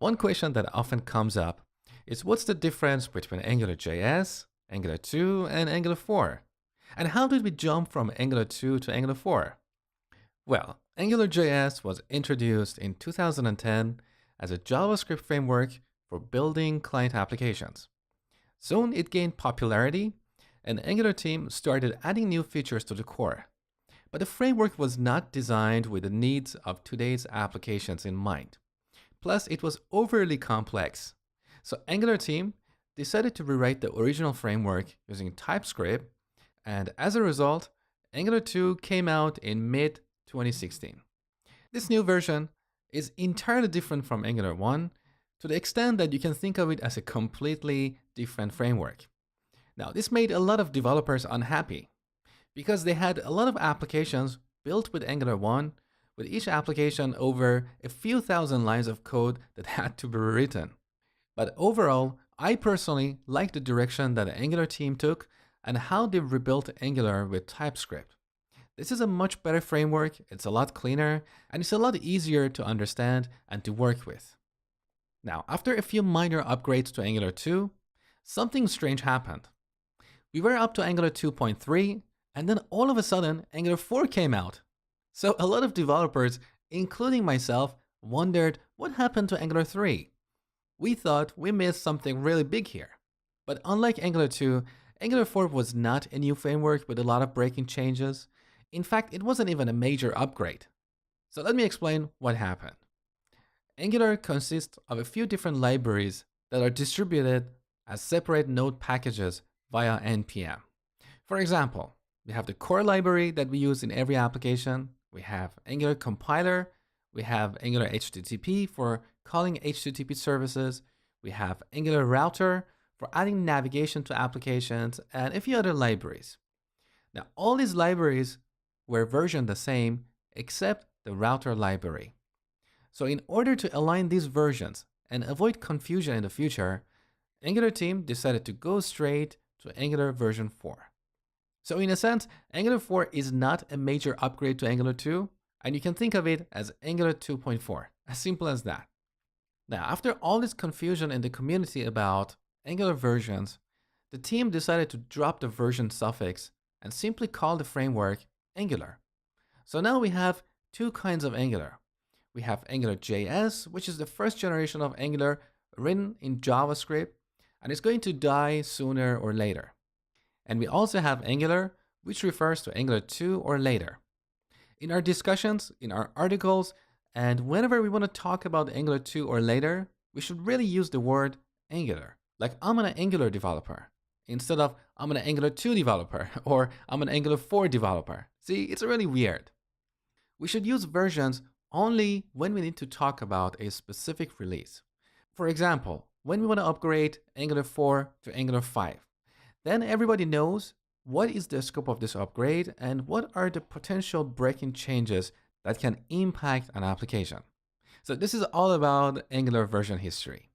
One question that often comes up is what's the difference between AngularJS, Angular 2, and Angular 4? And how did we jump from Angular 2 to Angular 4? Well, AngularJS was introduced in 2010 as a JavaScript framework for building client applications. Soon it gained popularity, and Angular team started adding new features to the core. But the framework was not designed with the needs of today's applications in mind. Plus, it was overly complex. So Angular team decided to rewrite the original framework using TypeScript, and as a result, Angular 2 came out in mid-2016. This new version is entirely different from Angular 1 to the extent that you can think of it as a completely different framework. Now, this made a lot of developers unhappy because they had a lot of applications built with Angular 1, with each application over a few thousand lines of code that had to be rewritten. But overall, I personally like the direction that the Angular team took and how they rebuilt Angular with TypeScript. This is a much better framework, it's a lot cleaner, and it's a lot easier to understand and to work with. Now, after a few minor upgrades to Angular 2, something strange happened. We were up to Angular 2.3, and then all of a sudden, Angular 4 came out. So a lot of developers, including myself, wondered what happened to Angular 3. We thought we missed something really big here. But unlike Angular 2, Angular 4 was not a new framework with a lot of breaking changes. In fact, it wasn't even a major upgrade. So let me explain what happened. Angular consists of a few different libraries that are distributed as separate node packages via NPM. For example, we have the core library that we use in every application. We have Angular compiler. We have Angular HTTP for calling HTTP services. We have Angular router for adding navigation to applications and a few other libraries. Now, all these libraries were versioned the same except the router library. So in order to align these versions and avoid confusion in the future, Angular team decided to go straight to Angular version 4. So in a sense, Angular 4 is not a major upgrade to Angular 2, and you can think of it as Angular 2.4, as simple as that. Now, after all this confusion in the community about Angular versions, the team decided to drop the version suffix and simply call the framework Angular. So now we have two kinds of Angular. We have AngularJS, which is the first generation of Angular written in JavaScript, and it's going to die sooner or later. And we also have Angular, which refers to Angular 2 or later. In our discussions, in our articles, and whenever we want to talk about Angular 2 or later, we should really use the word Angular. Like I'm an Angular developer, instead of I'm an Angular 2 developer, or I'm an Angular 4 developer. See, it's really weird. We should use versions only when we need to talk about a specific release. For example, when we want to upgrade Angular 4 to Angular 5, then everybody knows what is the scope of this upgrade and what are the potential breaking changes that can impact an application. So this is all about Angular version history.